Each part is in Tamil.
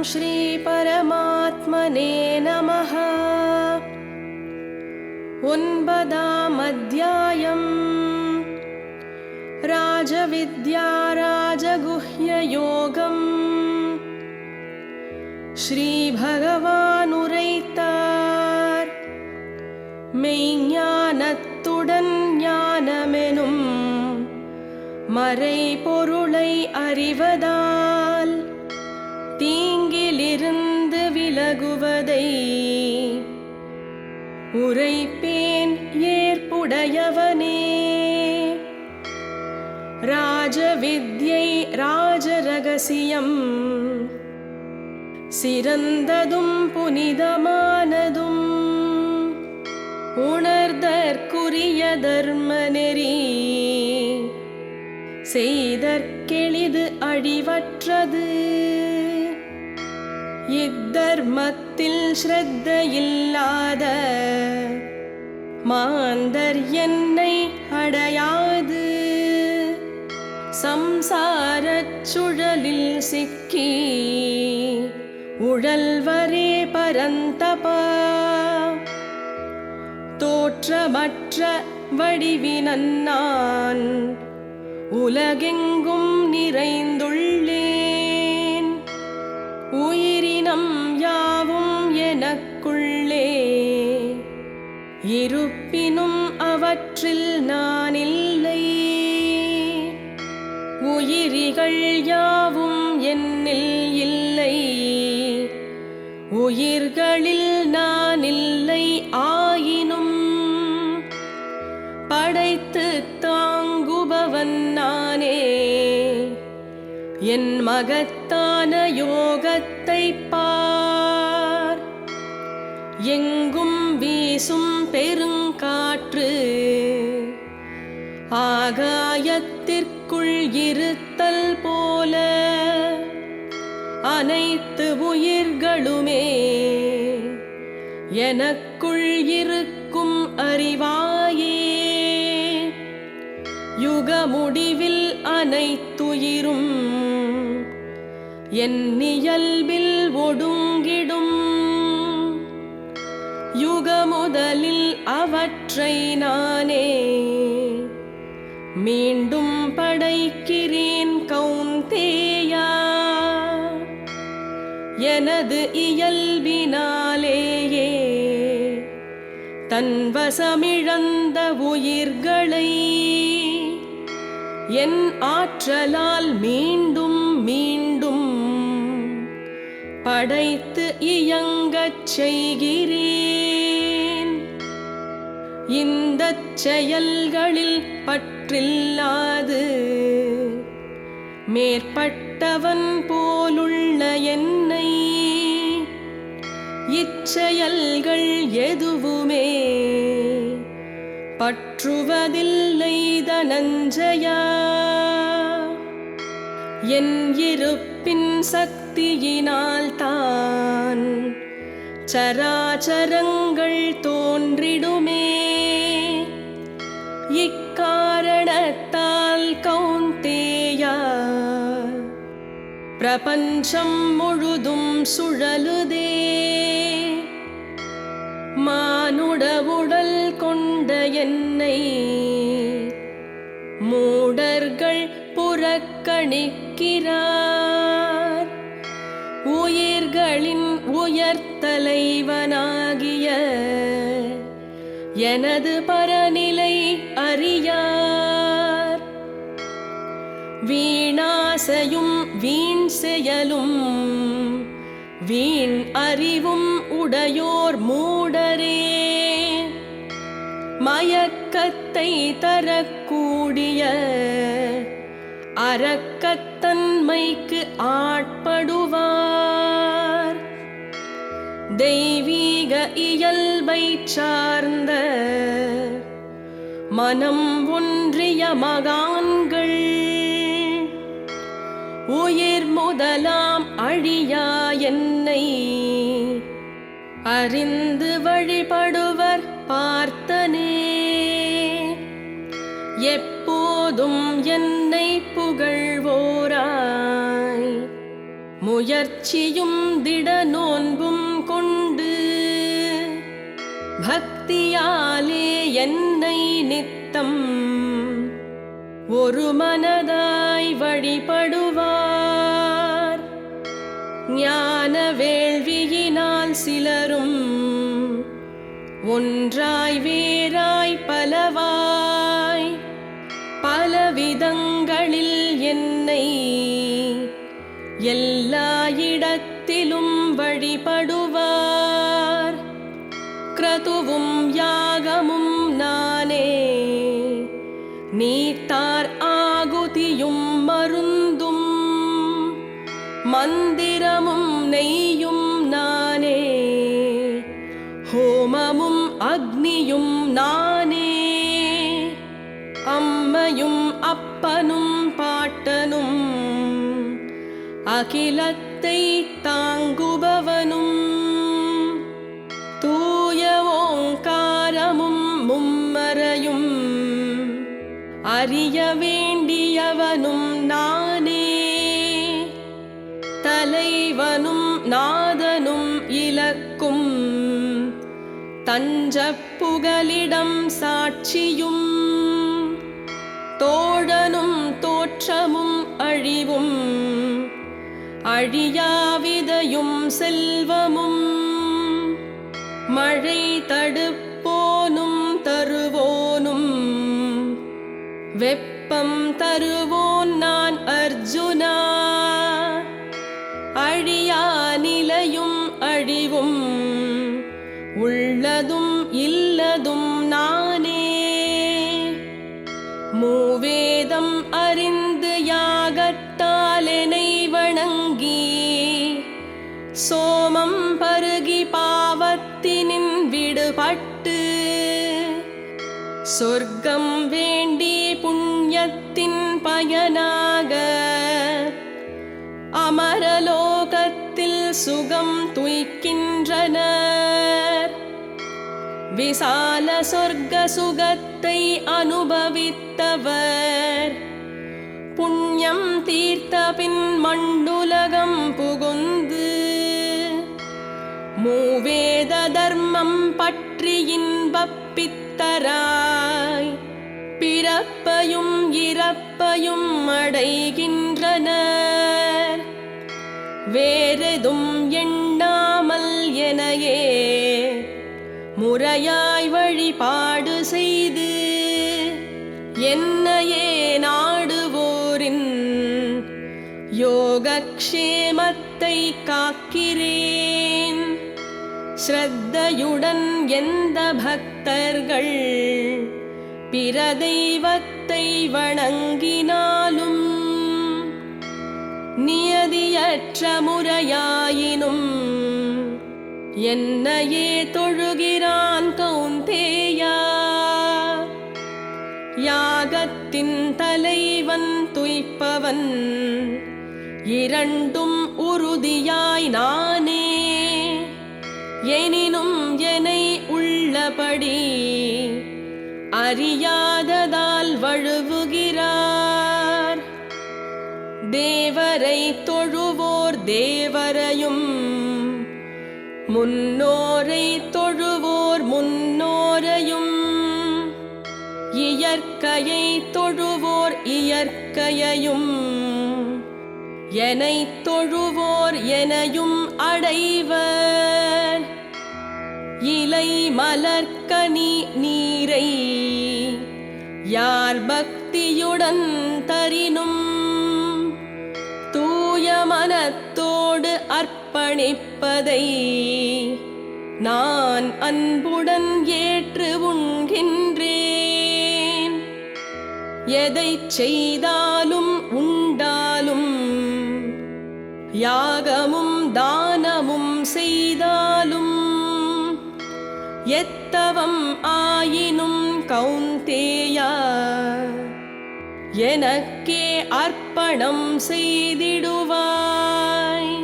श्री परमात्मने नमः। 9ाम् अध्यायम् राजविद्या राजगुह्ययोगम्। श्री भगवान उரைத்தார், மெய்ஞானத்துடன் ஞானமெனும் மறைபொருளை அறிவதால் தீங்கிலிருந்து விலகுவதை உரைப்பேன் ஏற்புடையவனே. ராஜவித்யை ராஜரகசியம் சிறந்ததும் புனிதமானதும் உணர்தற்குரிய தர்மநெறி செய்தற்கெளிது அழிவற்றது. இத்தர்மத்தில் ஸ்ரத்தையில்லாத மாந்தர் என்னை அடையாது. சம்சாரச் சுழலில் சிக்கி உழல்வரே பரந்தபா. தோற்றமற்ற வடிவினன் நான் உலகெங்கும் நிறைந்துள்ளேன். உயிரினம் யாவும் எனக்குள்ளே இருப்பினும் அவற்றில் நான் இல்லை. உயிரிகள் யாவும் என்னில் இல்லை, உயிர்களில் நான் இல்லை. ஆயினும் படைத்து தாங்குபவன் நானே. என் மகத்தான யோகத்தை பார். எங்கும் வீசும் பெருங்காற்று ஆகாயத்திற்குள் இருத்தல் போல அனைத்து உயிர்களுமே எனக்குள் இருக்கும் அறிவாயே. யுக முடிவில் அனைத்துயிரும் என் இயல்பில் ஒடுங்கிடும். யுக முதலில் அவற்றை நானே மீண்டும் படைக்கிறேன் கௌந்தேயா. எனது இயல்பினாலேயே தன்வசமிழந்த உயிர்களை என் ஆற்றலால் மீண்டும் மீண்டும் படைத்து இயங்கச் செய்கிறேன். இந்தச் செயல்களில் பற்றில்லாது மேற்பட்டவன் போலுள்ள என்னை இச்செயல்கள் எதுவுமே பற்றுவதில்லை தனஞ்சயா. என் இருப்பின் சக்தியினால் தான் சராச்சரங்கள் தோன்றிடுமே. இக்காரணத்தால் கௌந்தேயா பிரபஞ்சம் முழுதும் சுழலுதே. மானுட உடல் கொண்ட என்னை மூடர்கள் புறக்கணிக்கிறார். உயிர்களின் உயர்தலைவனாகிய எனது பரநிலை அறியார். வீணாசையும் வீண் செயலும் வீண் அறிவும் உடையோர் மூடரே. மயக்கத்தை தரக்கூடிய அரக்கத்தன்மைக்கு ஆட்படுவார். தெய்வீக இயல்பை சார்ந்த மனம் ஒன்றிய மகான்கள் உயிர் முதலாம் அழியா என்னை அறிந்து வழிபடுவர் பார்த்தனே. எப்போதும் என்னை புகழ்வோராய் முயற்சியும் திட நோன்பும் கொண்டு பக்தியாலே என்னை நித்தம் ஒரு மனதாய் வழிபடுவார். ஞான வேள்வியினால் சிலரும் ஒன்றாய் வேறாய் பலவாய் பலவிதங்களில் என்னை எல்லா இடத்திலும் வழிபடுவார். கிரதுவும் யாகமும் நானே, நீத்தார் ஆகுதியும் மருந்தும் மந்திரமும் நெய்யும் நானே, ஹோமமும் அக்னியும் நானே, அம்மையும் அப்பனும் பாட்டனும் அகிலத்தை தாங்குபவனும் தூய ஓங்காரமும் மும்மறையும் அறிய வேண்டியவனும் நானே, தலைவனும் நாதனும் இலக்கும் தஞ்சப் புகலிடம் சாட்சியும் தோழனும் தோற்றமும் அழிவும் அழியாவிதையும் செல்வமும் மழை தடுப்போனும் தருவோனும் வெப்பம் தருவோன் நான் அர்ஜுனா. அழியா நிலையும் அழிவும் உள்ளதும் இல்லதும் நானே, மூவேதம் அறிந்து யாகத்தாலெனை வணங்கி சோமம் பருகி பாவத்தினின் விடுபட்டு சொர்க்கம் வேண்டி புண்ணியத்தின் பயனாக அமரலோகத்தில் சுகம் துய்க்கின்றனர். விசால சொர்க்க சுகத்தை அனுபவித்தவர் புண்ணியம் தீர்த்த பின் மண்டுலகம் புகுந்து மூவேத தர்மம் பற்றி இன்பப் பித்தராய் பிறப்பையும் இறப்பையும் அடைகின்றனர். வேறெதும் எண்ணாமல் எனையே முறையாய் வழிபாடு செய்து என்னையே நாடுவோரின் யோகக்ஷேமத்தை காக்கிறேன். ஸ்ரத்தையுடன் எந்த பக்தர்கள் பிற தெய்வத்தை வணங்கினாலும் நியதியற்ற முறையாயினும் என்னையே தொழுகிறான் கௌந்தேயா. யாகத்தின் தலைவன் துய்ப்பவன் இரண்டும் உறுதியாய் நானே, எனினும் என்னை உள்ளபடி அறியாததால் வழுவுகிறார். தேவரை தொழுவோர் தேவரையும் முன்னோரை தொழுவோர் முன்னோரையும் இயற்கையை தொழுவோர் இயற்கையையும் எனைத் தொழுவோர் எனையும் அடைவர். இலை மலர்கனி நீரை யார் பக்தியுடன் தரினும் தூய மனத்தோடு அர்ப்பணிப்பதை நான் அன்புடன் ஏற்று உண்கின்றேன். எதைச் செய்தாலும் உண்டாலும் யாகமும் தானமும் செய்தாலும் எத்தவம் ஆயினும் கௌந்தேயா எனக்கே அர்ப்பணம் செய்திடுவாய்.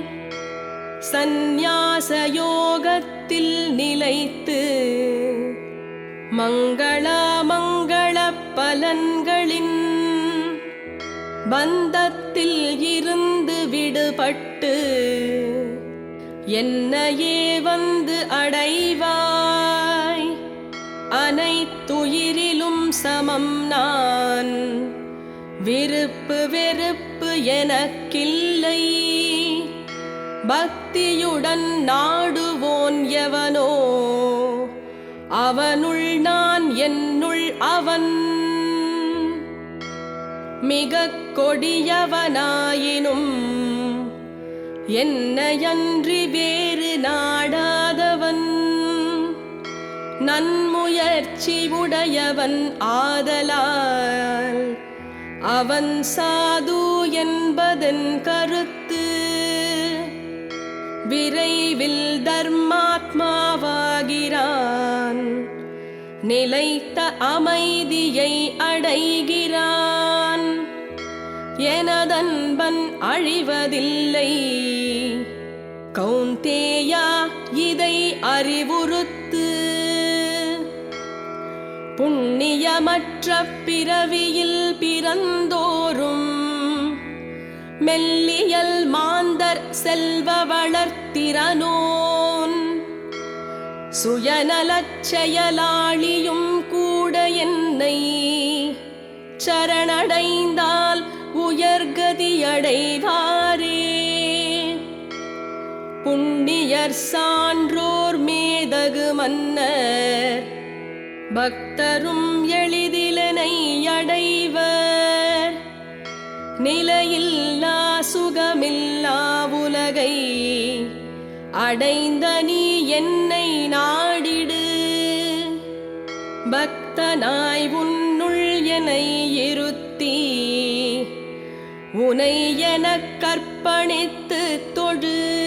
சந்நியாச யோகத்தில் நிலைத்து மங்கள பலன்களின் பந்தத்தில் இருந்து விடுபட்டு என்னையே வந்து அடைவாய். அனைத்துயிரிலும் சமம் நான், விருப்பு வெறுப்பு எனக்கில்லை. பக்தியுடன் நாடுவோன் எவனோ, அவனுள் நான் என்னுள் அவன். மிகக் கொடியவனாயினும் என்னையன்றி வேறு நாடாதவன். நன்முயற்சி உடையவன் ஆதலால் அவன் சாது என்பதன் கருத்து. விரைவில் தர்மாத்மாவாகிறான், நிலைத்த அமைதியை அடைகிறான். எனதன்பன் அழிவதில்லை கௌந்தேயா, இதை அறிவுறுத்து. புண்ணியமற்ற பிறவியில் பிறந்தோறும் மெல்லியல் மாந்தர் செல்வ வளர்த்திறனோன். சுயநலச் செயலாளியும் கூட என்னை சரணடைந்தால் உயர்கதியடைவாரே. புண்ணியர் சான்றோர் மேதகு மன்னர், பக்தரும் எளிதிலனை அடைவர். நிலையில்லா சுகமில்லா உலகை அடைந்த நீ என்னை நாடிடு. பக்தனாய் உன்னுள் என்னை இருத்தி, உனை எனக் கற்பணித்து தொழு.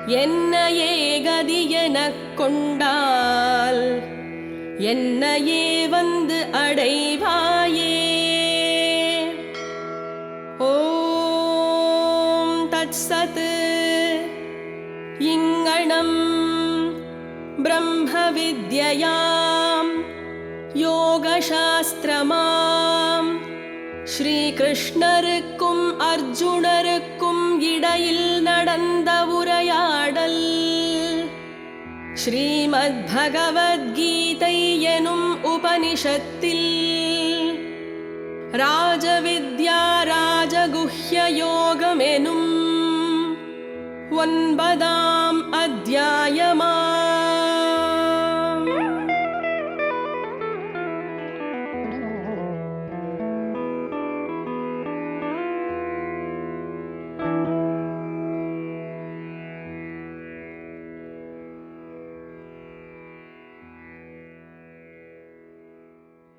என்னையே கதி எனக் கொண்டால் என்னையே வந்து அடைவாயே. ஓம் தத்சத். இங்கணம் பிரம்ம வித்யாயாம் யோகசாஸ்திரமாம் ஸ்ரீகிருஷ்ணருக்கும் அர்ஜுனருக்கும் இடையில் நடந்த உரையாடல். ஸ்ரீமத் பகவத்கீதை எனும் உபனிஷத்தில் ராஜவித்யா ராஜகுஹ்ய யோகம் எனும் 9ஆம் அத்தியாயமா